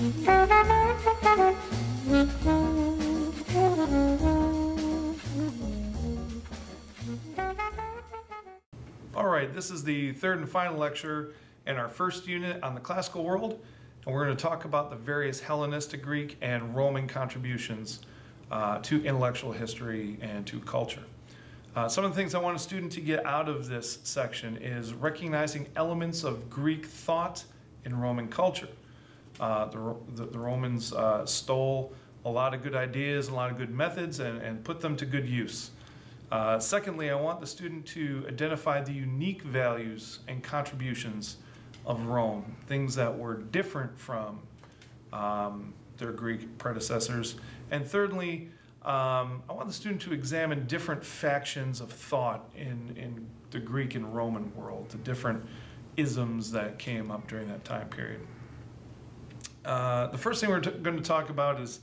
All right, this is the third and final lecture in our first unit on the classical world, and we're going to talk about the various Hellenistic, Greek, and Roman contributions to intellectual history and to culture. Some of the things I want a student to get out of this section is recognizing elements of Greek thought in Roman culture. The Romans stole a lot of good ideas, a lot of good methods, and put them to good use. Secondly, I want the student to identify the unique values and contributions of Rome, things that were different from their Greek predecessors. And thirdly, I want the student to examine different factions of thought in the Greek and Roman world, the different isms that came up during that time period. The first thing we're going to talk about is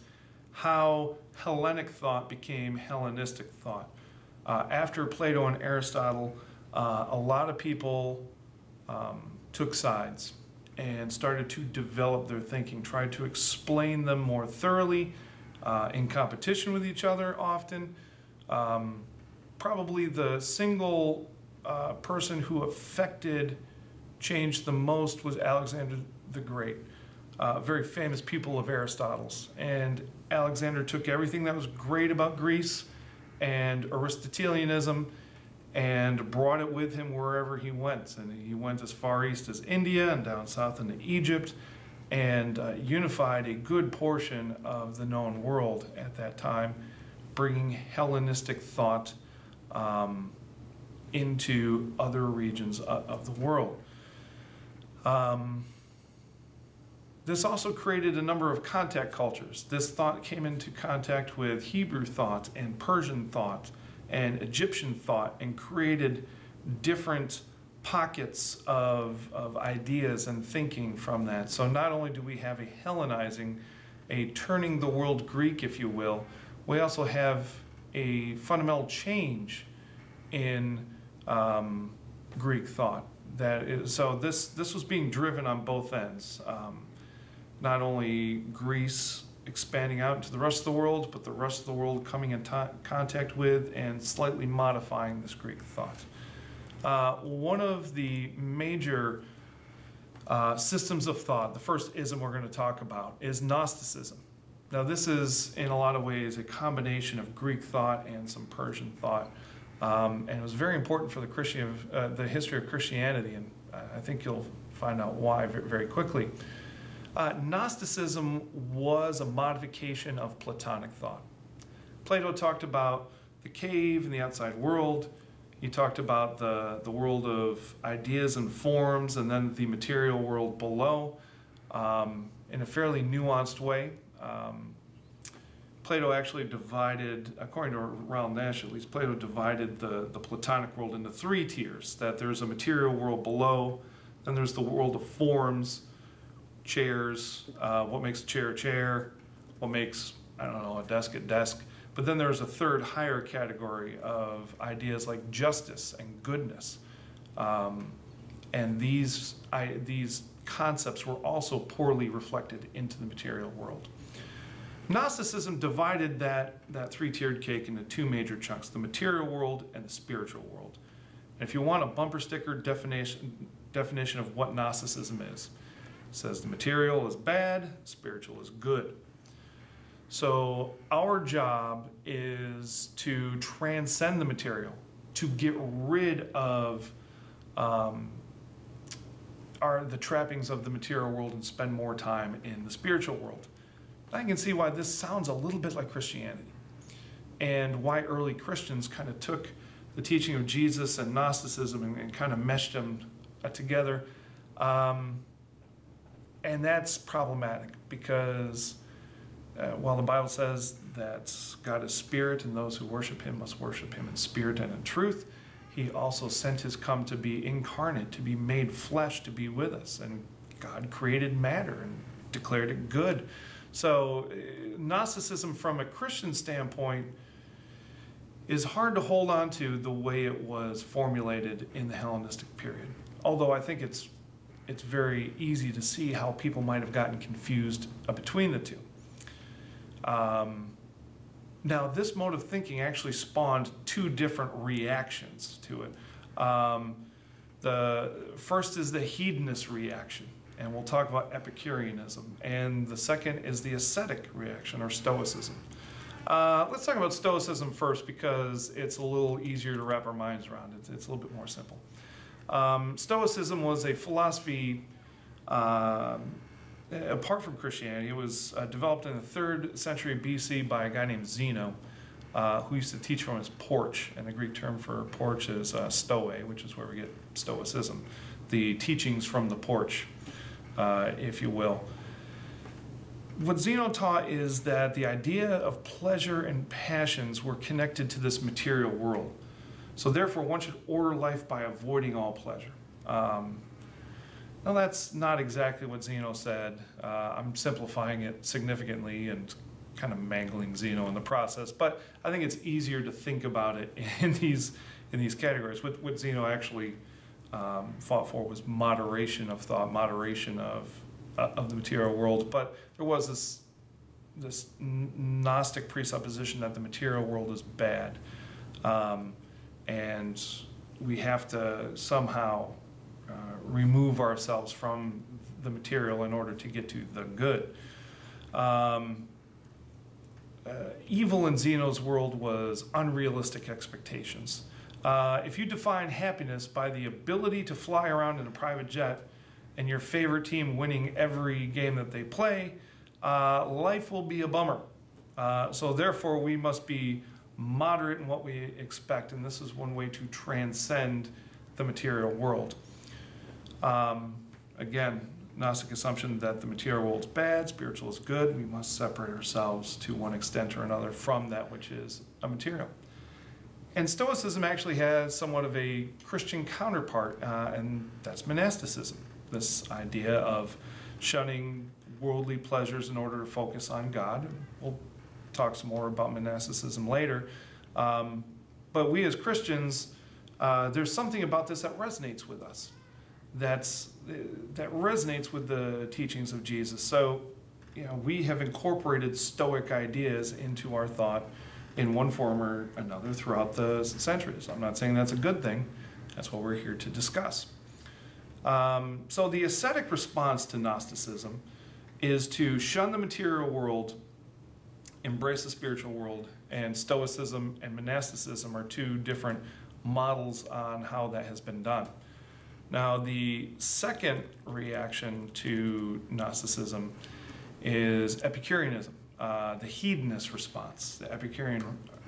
how Hellenic thought became Hellenistic thought. After Plato and Aristotle, a lot of people took sides and started to develop their thinking, tried to explain them more thoroughly, in competition with each other often. Probably the single person who affected change the most was Alexander the Great, very famous pupil of Aristotle's. And Alexander took everything that was great about Greece and Aristotelianism and brought it with him wherever he went. And he went as far east as India and down south into Egypt and unified a good portion of the known world at that time, bringing Hellenistic thought into other regions of the world. This also created a number of contact cultures. This thought came into contact with Hebrew thought and Persian thought and Egyptian thought and created different pockets of ideas and thinking from that. So not only do we have a Hellenizing, a turning the world Greek, if you will, we also have a fundamental change in Greek thought. So this was being driven on both ends. Not only Greece expanding out into the rest of the world, but the rest of the world coming in contact with and slightly modifying this Greek thought. One of the major systems of thought, the first ism we're going to talk about, is Gnosticism. Now this is in a lot of ways a combination of Greek thought and some Persian thought, and it was very important for the history of Christianity, and I think you'll find out why very quickly. Gnosticism was a modification of Platonic thought. Plato talked about the cave and the outside world. He talked about the world of ideas and forms, and then the material world below, in a fairly nuanced way. Plato actually divided, according to Ralph Nash at least, Plato divided the Platonic world into three tiers, that there's a material world below, then there's the world of forms, chairs, what makes a chair, what makes, I don't know, a desk a desk. But then there's a third higher category of ideas like justice and goodness. And these concepts were also poorly reflected into the material world. Gnosticism divided that three-tiered cake into two major chunks, the material world and the spiritual world. And if you want a bumper sticker definition of what Gnosticism is, it says the material is bad, spiritual is good. So our job is to transcend the material, to get rid of the trappings of the material world and spend more time in the spiritual world. I can see why this sounds a little bit like Christianity, and why early Christians kind of took the teaching of Jesus and Gnosticism and kind of meshed them together. And that's problematic because while the Bible says that God is spirit and those who worship him must worship him in spirit and in truth, he also sent his come to be incarnate, to be made flesh, to be with us. And God created matter and declared it good. So Gnosticism from a Christian standpoint is hard to hold on to the way it was formulated in the Hellenistic period. Although I think it's it's very easy to see how people might have gotten confused between the two. Now, this mode of thinking actually spawned two different reactions to it. The first is the hedonist reaction, and we'll talk about Epicureanism. And the second is the ascetic reaction, or Stoicism. Let's talk about Stoicism first, because it's a little easier to wrap our minds around. It's a little bit more simple. Stoicism was a philosophy apart from Christianity. It was developed in the 3rd century BC by a guy named Zeno, who used to teach from his porch. And the Greek term for porch is stoe, which is where we get Stoicism, the teachings from the porch, if you will. What Zeno taught is that the idea of pleasure and passions were connected to this material world. So therefore, one should order life by avoiding all pleasure. Now, that's not exactly what Zeno said. I'm simplifying it significantly and kind of mangling Zeno in the process, but I think it's easier to think about it in these categories. What Zeno actually fought for was moderation of thought, moderation of the material world. But there was this Gnostic presupposition that the material world is bad, and we have to somehow remove ourselves from the material in order to get to the good. Evil in Zeno's world was unrealistic expectations. If you define happiness by the ability to fly around in a private jet and your favorite team winning every game that they play, life will be a bummer. So therefore, we must be moderate in what we expect, and this is one way to transcend the material world. Again, Gnostic assumption that the material world is bad, spiritual is good. We must separate ourselves to one extent or another from that which is immaterial. And Stoicism actually has somewhat of a Christian counterpart, and that's Monasticism. This idea of shunning worldly pleasures in order to focus on God. We'll talk some more about Monasticism later. But we as Christians, there's something about this that resonates with us. That resonates with the teachings of Jesus. So, we have incorporated Stoic ideas into our thought in one form or another throughout the centuries. I'm not saying that's a good thing. That's what we're here to discuss. So the ascetic response to Gnosticism is to shun the material world, embrace the spiritual world, and Stoicism and Monasticism are two different models on how that has been done. Now, the second reaction to Gnosticism is Epicureanism, the hedonist response, the Epicurean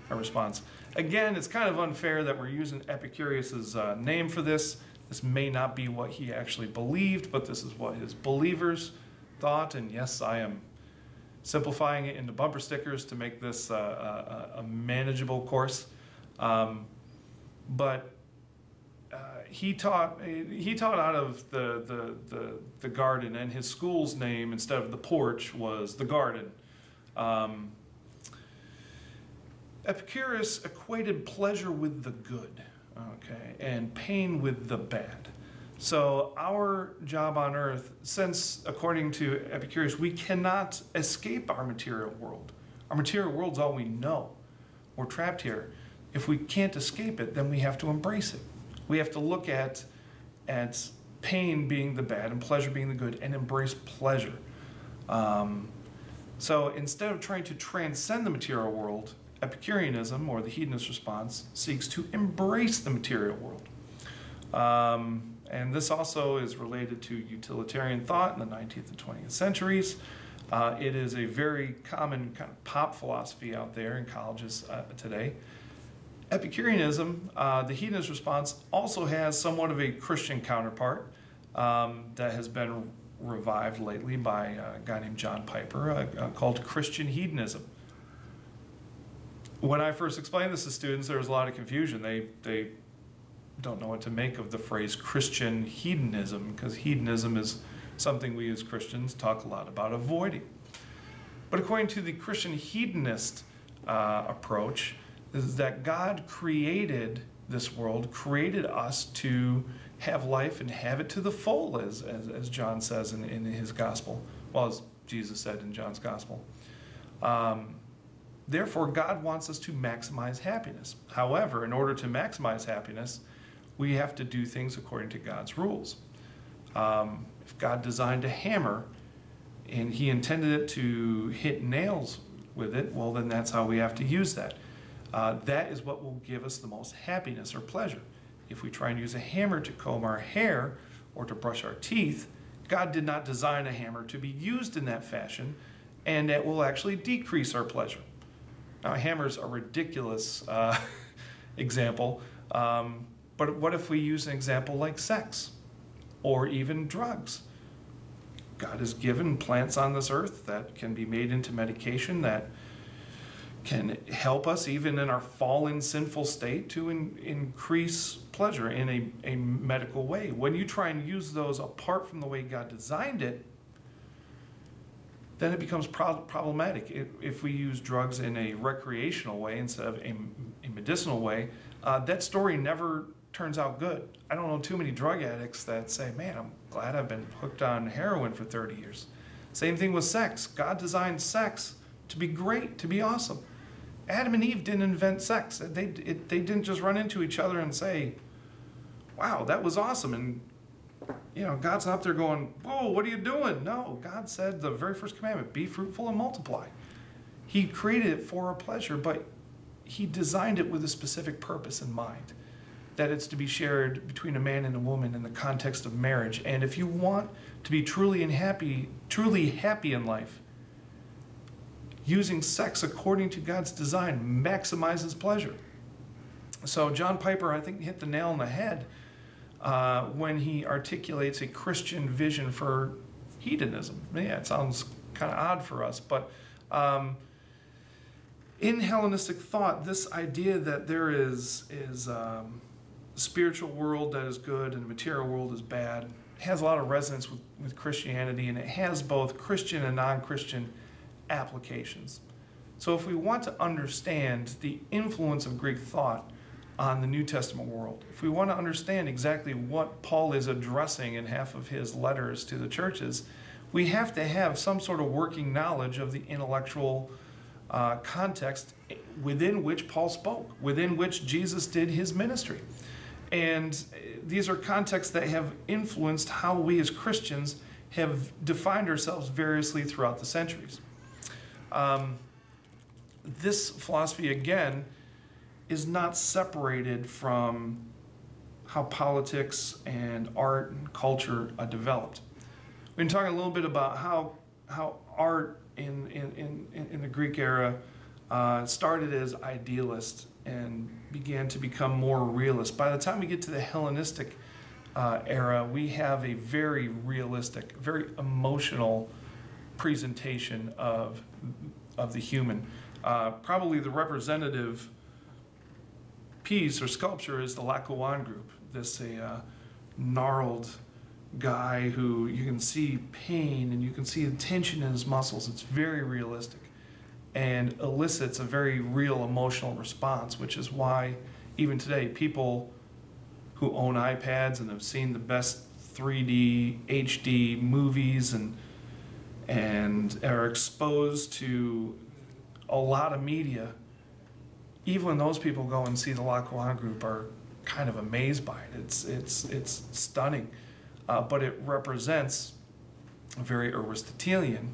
response. Again, it's kind of unfair that we're using Epicurus' name for this. This may not be what he actually believed, but this is what his believers thought. And yes, I am simplifying it into bumper stickers to make this a manageable course. But he taught out of the garden, and his school's name instead of the porch was the garden. Epicurus equated pleasure with the good, okay, and pain with the bad. So our job on earth, since according to Epicurus, we cannot escape our material world. Our material world's all we know. We're trapped here. If we can't escape it, then we have to embrace it. We have to look at pain being the bad and pleasure being the good and embrace pleasure. So instead of trying to transcend the material world, Epicureanism, or the hedonist response, seeks to embrace the material world. And this also is related to utilitarian thought in the 19th and 20th centuries. It is a very common kind of pop philosophy out there in colleges today. Epicureanism, the hedonist response, also has somewhat of a Christian counterpart that has been revived lately by a guy named John Piper, called Christian hedonism. When I first explained this to students, there was a lot of confusion. They don't know what to make of the phrase Christian hedonism, because hedonism is something we as Christians talk a lot about avoiding. But according to the Christian hedonist approach, is that God created this world, created us to have life and have it to the full, as John says in his gospel, well, as Jesus said in John's gospel. Therefore, God wants us to maximize happiness. However, in order to maximize happiness, we have to do things according to God's rules. If God designed a hammer and he intended it to hit nails with it, well, then that's how we have to use that. That is what will give us the most happiness or pleasure. If we try and use a hammer to comb our hair or to brush our teeth, God did not design a hammer to be used in that fashion, and that will actually decrease our pleasure. Now, a hammer's a ridiculous example, but what if we use an example like sex or even drugs? God has given plants on this earth that can be made into medication that can help us even in our fallen sinful state to increase pleasure in a medical way. When you try and use those apart from the way God designed it, then it becomes problematic. If we use drugs in a recreational way instead of a medicinal way, that story never turns out good. I don't know too many drug addicts that say, man, I'm glad I've been hooked on heroin for 30 years. Same thing with sex. God designed sex to be great, to be awesome. Adam and Eve didn't invent sex. They didn't just run into each other and say, wow, that was awesome. And God's not up there going, whoa, what are you doing? No, God said the very first commandment, be fruitful and multiply. He created it for our pleasure, but he designed it with a specific purpose in mind, that it's to be shared between a man and a woman in the context of marriage. And if you want to be truly happy in life, using sex according to God's design maximizes pleasure. So John Piper, I think, hit the nail on the head when he articulates a Christian vision for hedonism. Yeah, it sounds kind of odd for us, but in Hellenistic thought, this idea that there is a spiritual world that is good and a material world is bad has a lot of resonance with Christianity, and it has both Christian and non-Christian applications. So if we want to understand the influence of Greek thought on the New Testament world, if we want to understand exactly what Paul is addressing in half of his letters to the churches, we have to have some sort of working knowledge of the intellectual context within which Paul spoke, within which Jesus did his ministry. And these are contexts that have influenced how we as Christians have defined ourselves variously throughout the centuries. This philosophy, again, is not separated from how politics and art and culture are developed. We've been talking a little bit about how art in the Greek era started as idealist and began to become more realist. By the time we get to the Hellenistic era, we have a very realistic, very emotional presentation of the human. Probably the representative piece or sculpture is the Laocoon group, this gnarled guy who you can see pain and you can see the tension in his muscles. It's very realistic and elicits a very real emotional response, which is why even today people who own iPads and have seen the best 3D HD movies and are exposed to a lot of media, even when those people go and see the Laocoon group, are kind of amazed by it. It's stunning, but it represents a very Aristotelian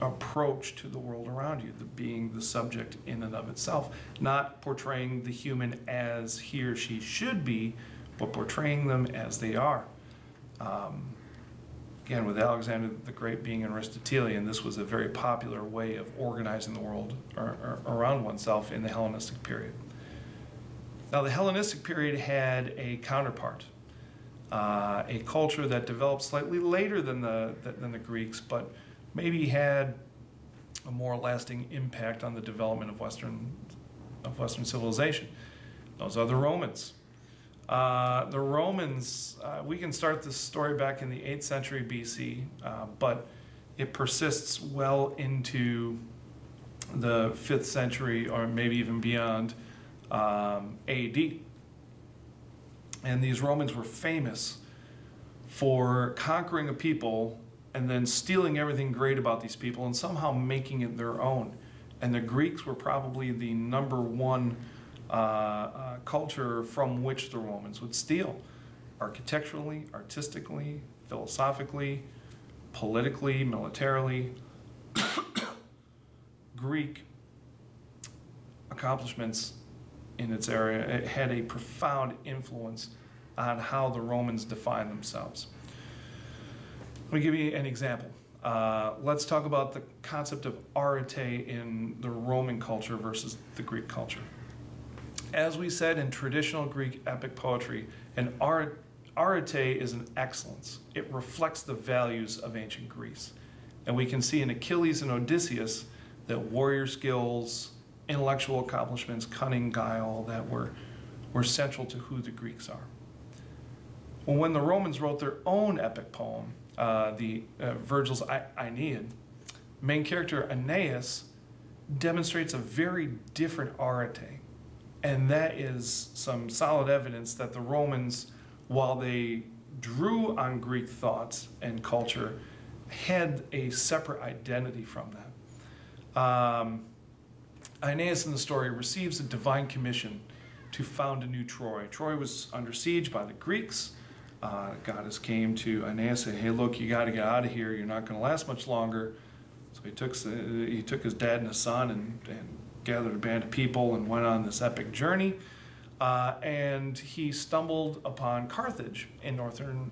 approach to the world around you, being the subject in and of itself, not portraying the human as he or she should be, but portraying them as they are. Again, with Alexander the Great being an Aristotelian, this was a very popular way of organizing the world around oneself in the Hellenistic period. Now, the Hellenistic period had a counterpart, a culture that developed slightly later than the Greeks, but maybe had a more lasting impact on the development of Western civilization. Those are the Romans. The Romans, we can start this story back in the 8th century BC, but it persists well into the 5th century or maybe even beyond AD. And these Romans were famous for conquering a people and then stealing everything great about these people and somehow making it their own. And the Greeks were probably the #1 culture from which the Romans would steal. Architecturally, artistically, philosophically, politically, militarily. Greek accomplishments in its area, it had a profound influence on how the Romans defined themselves. Let me give you an example. Let's talk about the concept of arete in the Roman culture versus the Greek culture. As we said in traditional Greek epic poetry, an arete is an excellence. It reflects the values of ancient Greece. And we can see in Achilles and Odysseus that warrior skills, intellectual accomplishments, cunning, guile, that were central to who the Greeks are. Well, when the Romans wrote their own epic poem, Virgil's Aeneid, main character Aeneas demonstrates a very different arete. And that is some solid evidence that the Romans, while they drew on Greek thoughts and culture, had a separate identity from that. Aeneas in the story receives a divine commission to found a new Troy. Troy was under siege by the Greeks. Goddess came to Aeneas and said, hey, look, you got to get out of here. You're not going to last much longer. So he took his dad and his son and gathered a band of people and went on this epic journey. And he stumbled upon Carthage in northern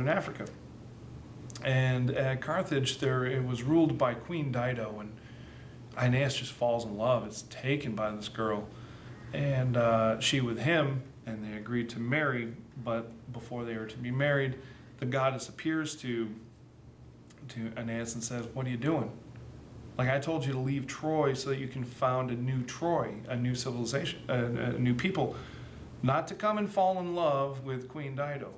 Africa. And at Carthage, it was ruled by Queen Dido, and Aeneas just falls in love, is taken by this girl, and she with him, and they agreed to marry. But before they were to be married, the goddess appears to Aeneas and says, what are you doing? Like, I told you to leave Troy so that you can found a new Troy, a new civilization, a new people, not to come and fall in love with Queen Dido.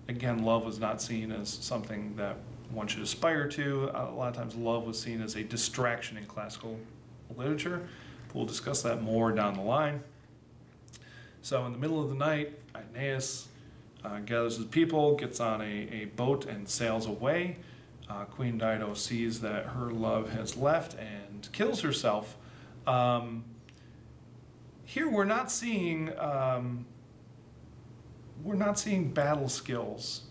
Again, love was not seen as something that one should aspire to. A lot of times love was seen as a distraction in classical literature. We'll discuss that more down the line. So in the middle of the night, Aeneas gathers his people, gets on a boat and sails away. Queen Dido sees that her love has left and kills herself. Here we're not seeing battle skills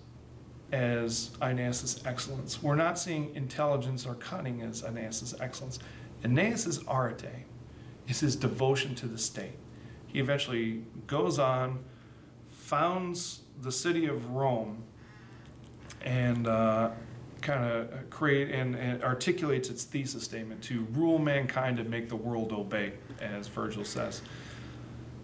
as Aeneas' excellence. We're not seeing intelligence or cunning as Aeneas' excellence. Aeneas' arete is his devotion to the state. He eventually goes on, founds the city of Rome, and kind of create and articulates its thesis statement to rule mankind and make the world obey, as Virgil says.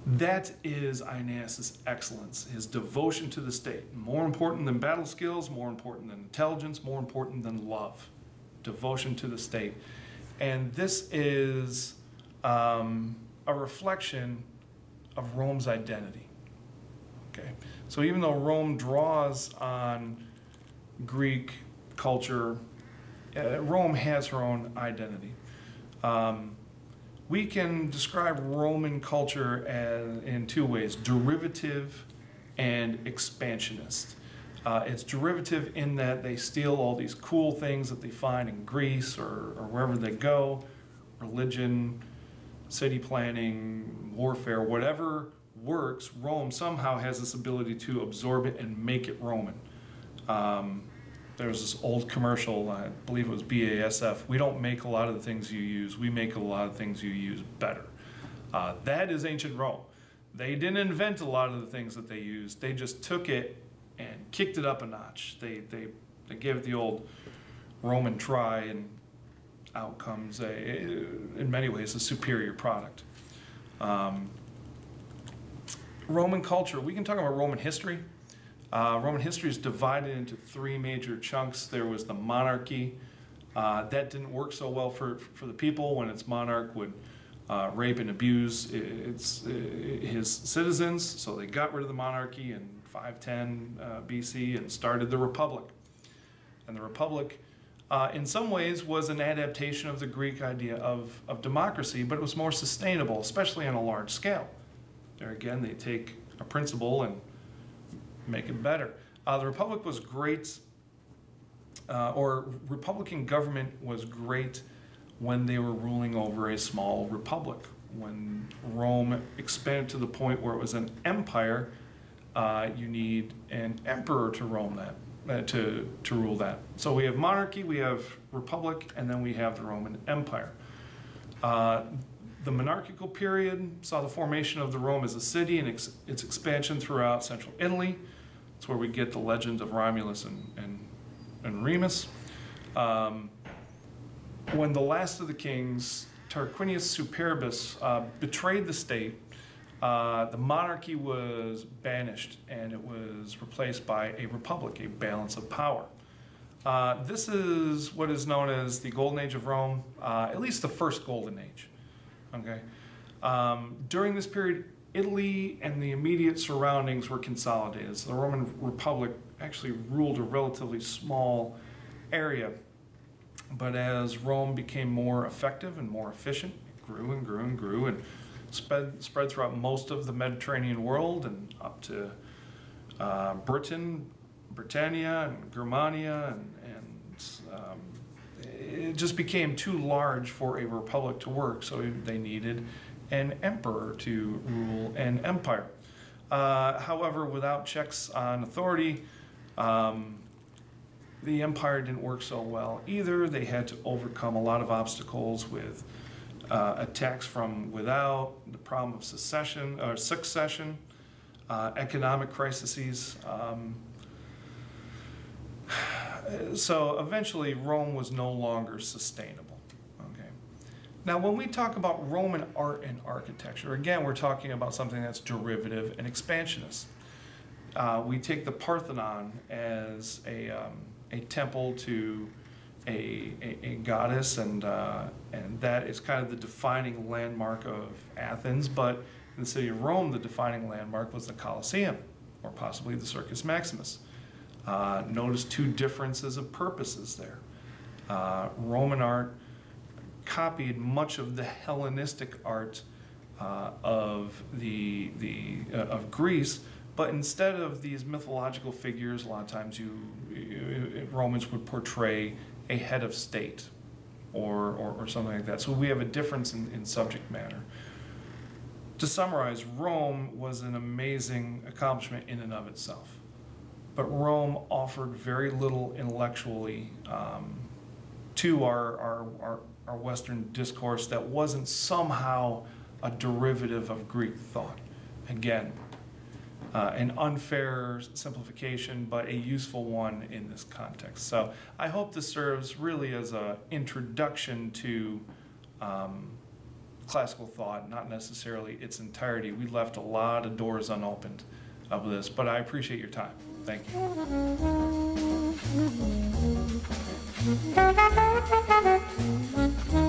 That is Aeneas' excellence, his devotion to the state. More important than battle skills, more important than intelligence, more important than love. Devotion to the state. And this is a reflection of Rome's identity. Okay, so even though Rome draws on Greek culture, Rome has her own identity. We can describe Roman culture in two ways: derivative and expansionist. It's derivative in that they steal all these cool things that they find in Greece or wherever they go, religion, city planning, warfare, whatever works. Rome somehow has this ability to absorb it and make it Roman. There was this old commercial, I believe it was BASF, we don't make a lot of the things you use, we make a lot of things you use better. That is ancient Rome. They didn't invent a lot of the things that they used, they just took it and kicked it up a notch. They gave it the old Roman try, and out comes, in many ways, a superior product. Roman culture, we can talk about Roman history. Roman history is divided into three major chunks. There was the monarchy. That didn't work so well for the people when its monarch would rape and abuse his citizens. So they got rid of the monarchy in 510 BC and started the Republic. And the Republic in some ways was an adaptation of the Greek idea of democracy, but it was more sustainable, especially on a large scale. There again, they take a principle and make it better. The Republic was great, or Republican government was great when they were ruling over a small republic. When Rome expanded to the point where it was an empire, you need an emperor to roam that, to rule that. So we have monarchy, we have republic, and then we have the Roman Empire. The monarchical period saw the formation of the Rome as a city and its expansion throughout central Italy. That's where we get the legend of Romulus and Remus. When the last of the kings, Tarquinius Superbus, betrayed the state, the monarchy was banished and it was replaced by a republic, a balance of power. This is what is known as the Golden Age of Rome, at least the first Golden Age. Okay. During this period, Italy and the immediate surroundings were consolidated. So the Roman Republic actually ruled a relatively small area. But as Rome became more effective and more efficient, it grew and grew and grew and spread throughout most of the Mediterranean world and up to Britannia and Germania, and it just became too large for a republic to work, so they needed an emperor to rule an empire. However, without checks on authority, the empire didn't work so well either. They had to overcome a lot of obstacles with attacks from without, the problem of succession, economic crises. So eventually Rome was no longer sustainable. Okay. Now when we talk about Roman art and architecture, again we're talking about something that's derivative and expansionist. We take the Parthenon as a temple to a goddess, and that is kind of the defining landmark of Athens. But in the city of Rome, the defining landmark was the Colosseum, or possibly the Circus Maximus. Notice two differences of purposes there. Roman art copied much of the Hellenistic art of Greece, but instead of these mythological figures, a lot of times Romans would portray a head of state or something like that. So we have a difference in subject matter. To summarize, Rome was an amazing accomplishment in and of itself. But Rome offered very little intellectually to our Western discourse that wasn't somehow a derivative of Greek thought. Again, an unfair simplification, but a useful one in this context. So I hope this serves really as an introduction to classical thought, not necessarily its entirety. We left a lot of doors unopened of this, but I appreciate your time. Thank you.